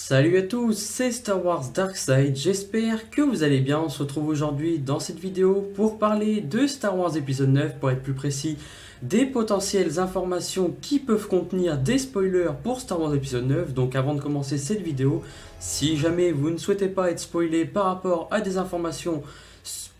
Salut à tous, c'est Star Wars Darkside, j'espère que vous allez bien. On se retrouve aujourd'hui dans cette vidéo pour parler de Star Wars épisode 9, pour être plus précis, des potentielles informations qui peuvent contenir des spoilers pour Star Wars épisode 9. Donc avant de commencer cette vidéo, si jamais vous ne souhaitez pas être spoilé par rapport à des informations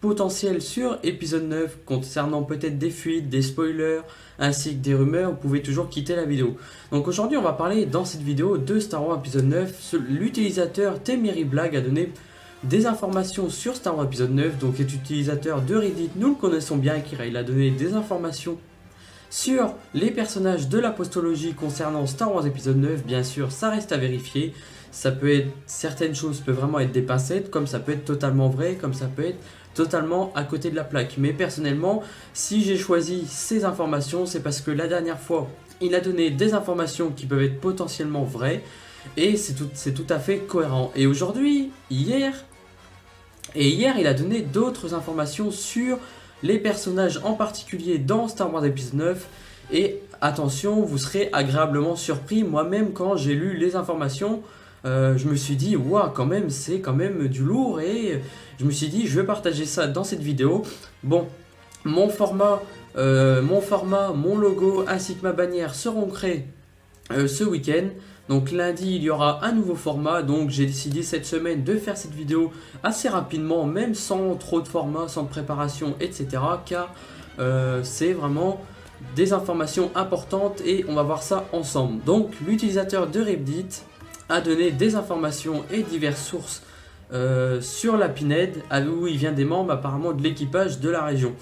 potentielles sur épisode 9 concernant peut-être des fuites, des spoilers ainsi que des rumeurs, vous pouvez toujours quitter la vidéo. Donc aujourd'hui on va parler dans cette vidéo de Star Wars épisode 9. L'utilisateur Temery Blag a donné des informations sur Star Wars épisode 9. Donc cet utilisateur de Reddit, nous le connaissons bien car il a donné des informations sur les personnages de la postologie concernant Star Wars épisode 9. Bien sûr ça reste à vérifier. Ça peut être, certaines choses peuvent vraiment être des pincettes, comme ça peut être totalement vrai, comme ça peut être totalement à côté de la plaque. Mais personnellement, si j'ai choisi ces informations, c'est parce que la dernière fois, il a donné des informations qui peuvent être potentiellement vraies, et c'est tout à fait cohérent. Et aujourd'hui, hier, il a donné d'autres informations sur les personnages en particulier dans Star Wars épisode 9, et attention, vous serez agréablement surpris. Moi-même, quand j'ai lu les informations, je me suis dit, waouh, quand même, c'est quand même du lourd, et je me suis dit, je vais partager ça dans cette vidéo. Bon, mon format, mon logo ainsi que ma bannière seront créés ce week-end. Donc lundi, il y aura un nouveau format, donc j'ai décidé cette semaine de faire cette vidéo assez rapidement, même sans trop de format, sans de préparation, etc. Car c'est vraiment des informations importantes et on va voir ça ensemble. Donc l'utilisateur de Reddit a donné des informations et diverses sources sur la Pinhead, où il vient des membres apparemment de l'équipage de la région.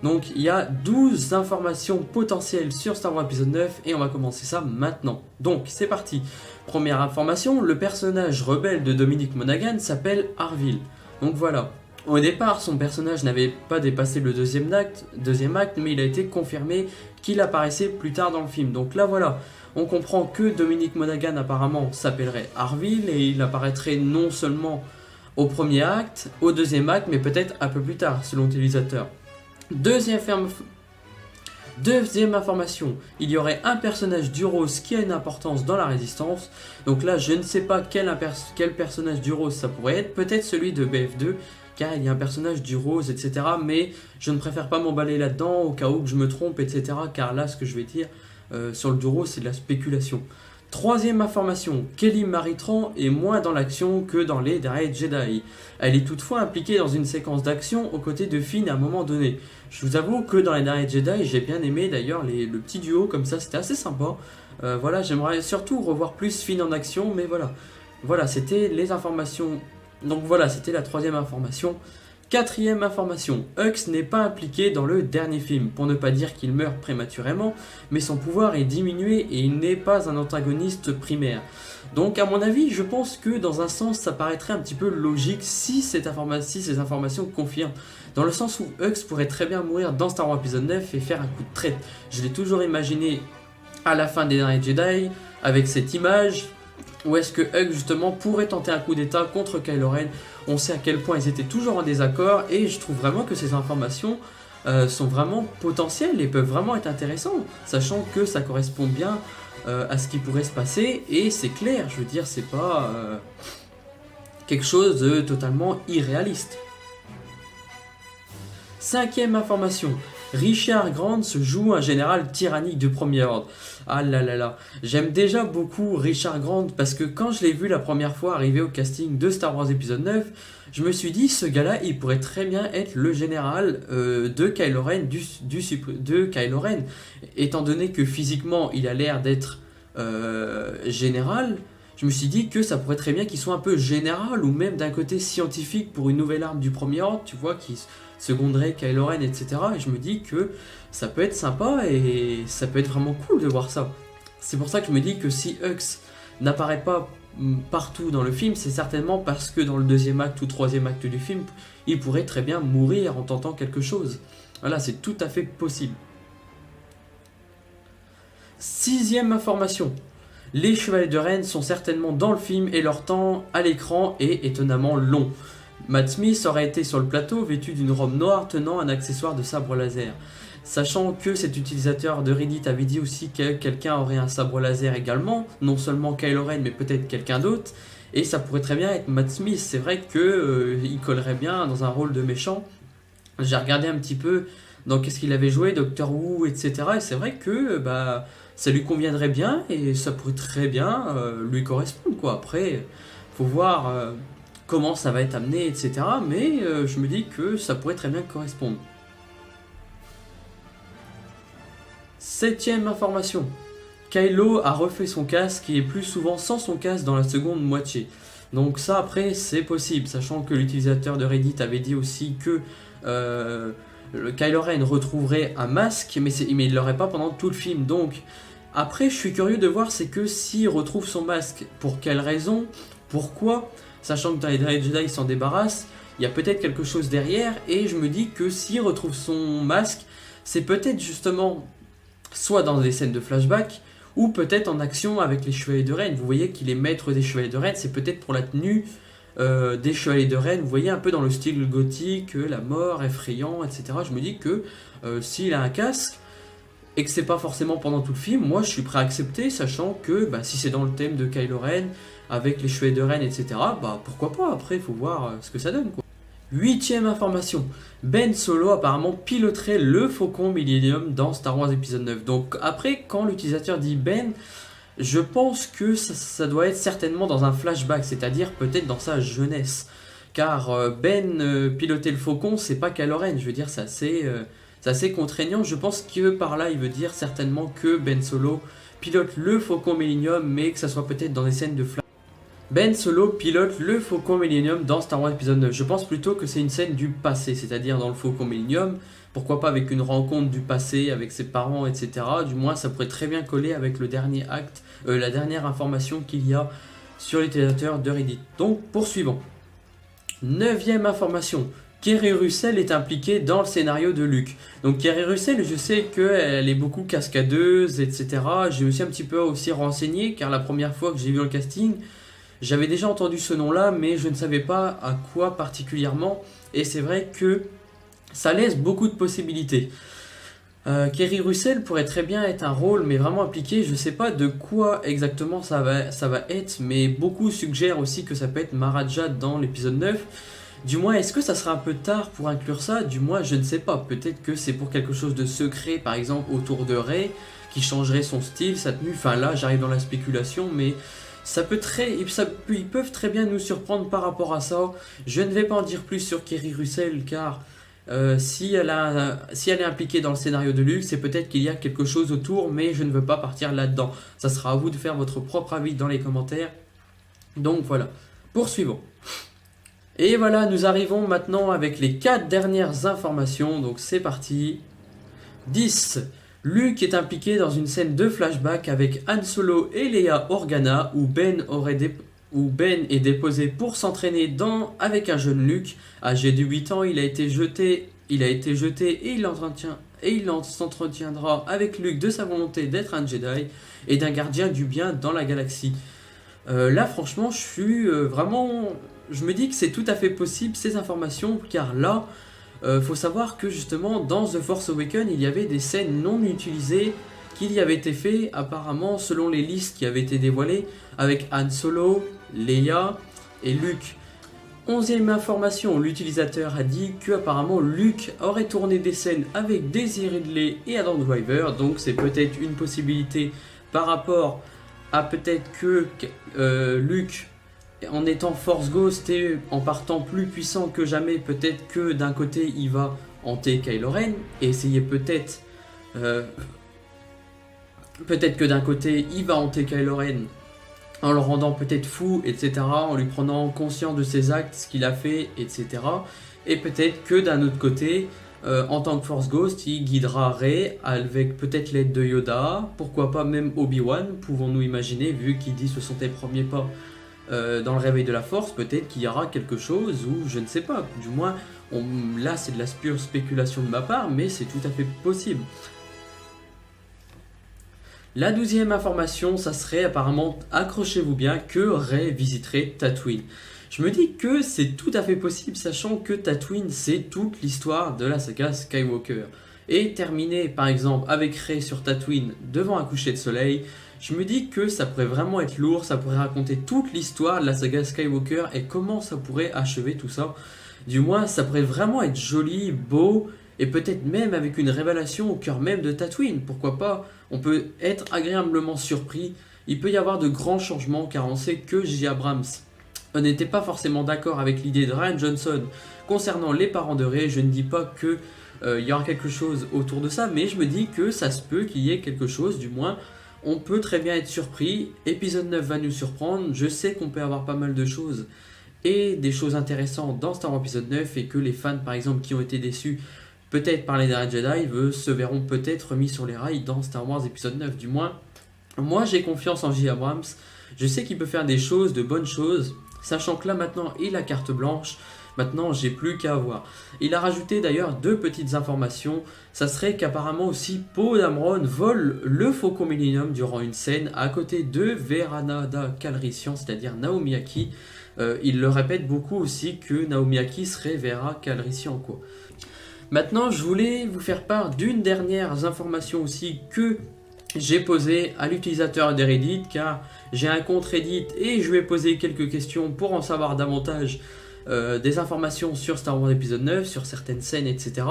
Donc il y a 12 informations potentielles sur Star Wars épisode 9 et on va commencer ça maintenant. Donc c'est parti. Première information, le personnage rebelle de Dominic Monaghan s'appelle Harville. Donc voilà. Au départ, son personnage n'avait pas dépassé le deuxième acte, mais il a été confirmé qu'il apparaissait plus tard dans le film. Donc là voilà. On comprend que Dominic Monaghan apparemment s'appellerait Harville et il apparaîtrait non seulement au premier acte, au deuxième acte, mais peut-être un peu plus tard selon l'utilisateur. Deuxième information, il y aurait un personnage du Rose qui a une importance dans la résistance. Donc là je ne sais pas quel personnage du Rose ça pourrait être, peut-être celui de BF2 car il y a un personnage du Rose, etc. Mais je ne préfère pas m'emballer là-dedans au cas où que je me trompe, etc. Car là ce que je vais dire sur le Duro, c'est de la spéculation. Troisième information, Kelly Maritran est moins dans l'action que dans les Dark Jedi. Elle est toutefois impliquée dans une séquence d'action aux côtés de Finn à un moment donné. Je vous avoue que dans les Dark Jedi, j'ai bien aimé d'ailleurs le petit duo comme ça, c'était assez sympa. Voilà, j'aimerais surtout revoir plus Finn en action, mais voilà. Voilà, c'était les informations. Donc voilà, c'était la troisième information. Quatrième information, Hux n'est pas impliqué dans le dernier film, pour ne pas dire qu'il meurt prématurément, mais son pouvoir est diminué et il n'est pas un antagoniste primaire. Donc à mon avis, je pense que dans un sens, ça paraîtrait un petit peu logique si ces informations confirment. Dans le sens où Hux pourrait très bien mourir dans Star Wars épisode 9 et faire un coup de traite. Je l'ai toujours imaginé à la fin des derniers Jedi, avec cette image, où est-ce que Hux justement pourrait tenter un coup d'état contre Kylo Ren. On sait à quel point ils étaient toujours en désaccord et je trouve vraiment que ces informations sont vraiment potentielles et peuvent vraiment être intéressantes, sachant que ça correspond bien à ce qui pourrait se passer et c'est clair, je veux dire, c'est pas quelque chose de totalement irréaliste. Cinquième information, Richard Grant se joue un général tyrannique du Premier Ordre. Ah là là là, j'aime déjà beaucoup Richard Grant parce que quand je l'ai vu la première fois arriver au casting de Star Wars épisode 9, je me suis dit ce gars-là il pourrait très bien être le général de Kylo Ren, de Kylo Ren. Étant donné que physiquement il a l'air d'être général, je me suis dit que ça pourrait très bien qu'il soit un peu général ou même d'un côté scientifique pour une nouvelle arme du Premier Ordre, tu vois, qui seconderait Kylo Ren, etc. Et je me dis que ça peut être sympa et ça peut être vraiment cool de voir ça. C'est pour ça que je me dis que si Hux n'apparaît pas partout dans le film, c'est certainement parce que dans le deuxième acte ou troisième acte du film, il pourrait très bien mourir en tentant quelque chose. Voilà, c'est tout à fait possible. Sixième information. Les Chevaliers de Ren sont certainement dans le film et leur temps à l'écran est étonnamment long. Matt Smith aurait été sur le plateau vêtu d'une robe noire tenant un accessoire de sabre laser. Sachant que cet utilisateur de Reddit avait dit aussi que quelqu'un aurait un sabre laser également, non seulement Kylo Ren mais peut-être quelqu'un d'autre, et ça pourrait très bien être Matt Smith. C'est vrai que il collerait bien dans un rôle de méchant. J'ai regardé un petit peu dans qu'est-ce qu'il avait joué, Doctor Who, etc. Et c'est vrai que ça lui conviendrait bien et ça pourrait très bien lui correspondre, quoi. Après, faut voir comment ça va être amené, etc. Mais je me dis que ça pourrait très bien correspondre. Septième information. Kylo a refait son casque et est plus souvent sans son casque dans la seconde moitié. Donc ça après c'est possible, sachant que l'utilisateur de Reddit avait dit aussi que le Kylo Ren retrouverait un masque, mais il ne l'aurait pas pendant tout le film. Donc après je suis curieux de voir c'est que s'il retrouve son masque, pour quelle raison, pourquoi, sachant que dans les derniers Jedi il s'en débarrasse, il y a peut-être quelque chose derrière, et je me dis que s'il retrouve son masque, c'est peut-être justement soit dans des scènes de flashback, ou peut-être en action avec les Chevaliers de Ren. Vous voyez qu'il est maître des Chevaliers de Ren, c'est peut-être pour la tenue des Chevaliers de Ren. Vous voyez un peu dans le style gothique, la mort, effrayant, etc. Je me dis que s'il a un casque, et que c'est pas forcément pendant tout le film, moi je suis prêt à accepter, sachant que si c'est dans le thème de Kylo Ren, avec les Chevaliers de Ren, etc., pourquoi pas, après il faut voir ce que ça donne, quoi. Huitième information, Ben Solo apparemment piloterait le Faucon Millennium dans Star Wars épisode 9. Donc après, quand l'utilisateur dit Ben, je pense que ça doit être certainement dans un flashback, c'est-à-dire peut-être dans sa jeunesse. Car Ben piloter le Faucon, c'est pas Kylo Ren, je veux dire, c'est assez contraignant. Je pense que par là, il veut dire certainement que Ben Solo pilote le Faucon Millennium, mais que ça soit peut-être dans des scènes de flashback. Ben Solo pilote le Faucon Millennium dans Star Wars épisode 9. Je pense plutôt que c'est une scène du passé, c'est-à-dire dans le Faucon Millennium, pourquoi pas avec une rencontre du passé, avec ses parents, etc. Du moins, ça pourrait très bien coller avec le dernier acte, la dernière information qu'il y a sur l'utilisateur de Reddit. Donc, poursuivons. Neuvième information. Keri Russell est impliquée dans le scénario de Luke. Donc Keri Russell, je sais qu'elle est beaucoup cascadeuse, etc. Je me suis un petit peu aussi renseigné, car la première fois que j'ai vu le casting, j'avais déjà entendu ce nom-là, mais je ne savais pas à quoi particulièrement. Et c'est vrai que ça laisse beaucoup de possibilités. Keri Russell pourrait très bien être un rôle, mais vraiment impliqué. Je ne sais pas de quoi exactement ça va être, mais beaucoup suggèrent aussi que ça peut être Mara Jade dans l'épisode 9. Du moins, est-ce que ça sera un peu tard pour inclure ça? Du moins, je ne sais pas. Peut-être que c'est pour quelque chose de secret, par exemple autour de Rey, qui changerait son style, sa tenue. Enfin là, j'arrive dans la spéculation, mais ils peuvent très bien nous surprendre par rapport à ça. Je ne vais pas en dire plus sur Keri Russell, car si elle est impliquée dans le scénario de Luke, c'est peut-être qu'il y a quelque chose autour, mais je ne veux pas partir là-dedans. Ça sera à vous de faire votre propre avis dans les commentaires. Donc voilà, poursuivons. Et voilà, nous arrivons maintenant avec les 4 dernières informations, donc c'est parti. 10. Luke est impliqué dans une scène de flashback avec Han Solo et Leia Organa où Ben est déposé pour s'entraîner avec un jeune Luke. Âgé de 8 ans, il a été jeté et il s'entretiendra avec Luke de sa volonté d'être un Jedi et d'un gardien du bien dans la galaxie. Là franchement je me dis que c'est tout à fait possible ces informations, car là faut savoir que justement dans The Force Awakens il y avait des scènes non utilisées qui y avaient été faites apparemment selon les listes qui avaient été dévoilées avec Han Solo, Leia et Luke. 11e information, l'utilisateur a dit que apparemment Luke aurait tourné des scènes avec Daisy Ridley et Adam Driver, donc c'est peut-être une possibilité par rapport à peut-être que Luke, en étant Force Ghost et en partant plus puissant que jamais, peut-être que d'un côté il va hanter Kylo Ren et essayer peut-être que d'un côté il va hanter Kylo Ren en le rendant peut-être fou, etc., en lui prenant conscience de ses actes, ce qu'il a fait, etc. Et peut-être que d'un autre côté, en tant que Force Ghost, il guidera Rey avec peut-être l'aide de Yoda, pourquoi pas même Obi-Wan, pouvons-nous imaginer, vu qu'il dit ce sont tes premiers pas dans le réveil de la Force, peut-être qu'il y aura quelque chose, ou je ne sais pas, du moins, là c'est de la pure spéculation de ma part, mais c'est tout à fait possible. La 12e information, ça serait apparemment, accrochez-vous bien, que Rey visiterait Tatooine. Je me dis que c'est tout à fait possible, sachant que Tatooine, c'est toute l'histoire de la saga Skywalker. Et terminer par exemple avec Rey sur Tatooine devant un coucher de soleil, Je me dis que ça pourrait vraiment être lourd, ça pourrait raconter toute l'histoire de la saga Skywalker et comment ça pourrait achever tout ça. Du moins, ça pourrait vraiment être joli, beau, et peut-être même avec une révélation au cœur même de Tatooine. Pourquoi pas? On peut être agréablement surpris. Il peut y avoir de grands changements car on sait que J.J. Abrams n'était pas forcément d'accord avec l'idée de Rian Johnson concernant les parents de Rey. Je ne dis pas que il y aura quelque chose autour de ça, mais je me dis que ça se peut qu'il y ait quelque chose, du moins on peut très bien être surpris. Épisode 9 va nous surprendre, je sais qu'on peut avoir pas mal de choses et des choses intéressantes dans Star Wars épisode 9 et que les fans par exemple qui ont été déçus peut-être par les derniers Jedi se verront peut-être remis sur les rails dans Star Wars épisode 9. Du moins, moi j'ai confiance en J. Abrams, je sais qu'il peut faire des choses, de bonnes choses, sachant que là maintenant il a carte blanche. Maintenant, j'ai plus qu'à voir. Il a rajouté d'ailleurs 2 petites informations. Ça serait qu'apparemment aussi Poe Dameron vole le Faucon Millennium durant une scène à côté de Veranada Calrissian, c'est-à-dire Naomi Ackie. Il le répète beaucoup aussi que Naomi Ackie serait Vera Calrissian, quoi. Maintenant, je voulais vous faire part d'une dernière information aussi que j'ai posée à l'utilisateur de Reddit, car j'ai un compte Reddit et je lui ai posé quelques questions pour en savoir davantage. Des informations sur Star Wars épisode 9, sur certaines scènes, etc.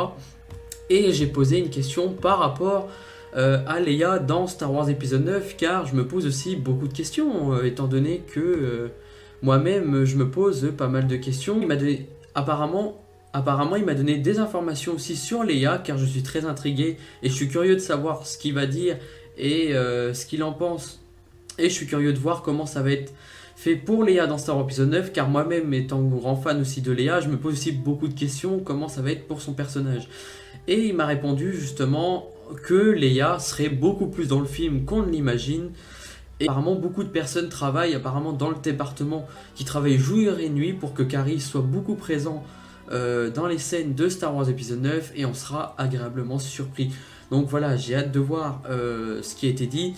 Et j'ai posé une question par rapport à Leia dans Star Wars épisode 9, car je me pose aussi beaucoup de questions, étant donné que moi-même je me pose pas mal de questions. Il m'a donné, apparemment il m'a donné des informations aussi sur Leia, car je suis très intrigué et je suis curieux de savoir ce qu'il va dire et ce qu'il en pense. Et je suis curieux de voir comment ça va être fait pour Leia dans Star Wars épisode 9, car moi-même étant grand fan aussi de Leia, je me pose aussi beaucoup de questions, comment ça va être pour son personnage. Et il m'a répondu justement que Leia serait beaucoup plus dans le film qu'on ne l'imagine. Et apparemment beaucoup de personnes travaillent apparemment dans le département, qui travaillent jour et nuit pour que Carrie soit beaucoup présent dans les scènes de Star Wars épisode 9, et on sera agréablement surpris. Donc voilà, j'ai hâte de voir ce qui a été dit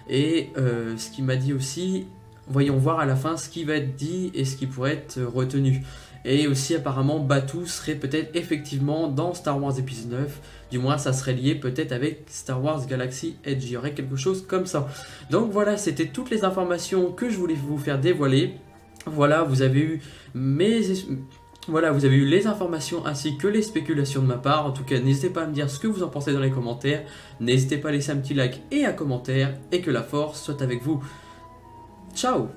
et ce qu'il m'a dit aussi. Voyons voir à la fin ce qui va être dit et ce qui pourrait être retenu. Et aussi apparemment Batuu serait peut-être effectivement dans Star Wars épisode 9. Du moins ça serait lié peut-être avec Star Wars Galaxy Edge. Il y aurait quelque chose comme ça. Donc voilà, c'était toutes les informations que je voulais vous faire dévoiler. Voilà, vous avez eu les informations ainsi que les spéculations de ma part. En tout cas, n'hésitez pas à me dire ce que vous en pensez dans les commentaires. N'hésitez pas à laisser un petit like et un commentaire. Et que la force soit avec vous. Ciao!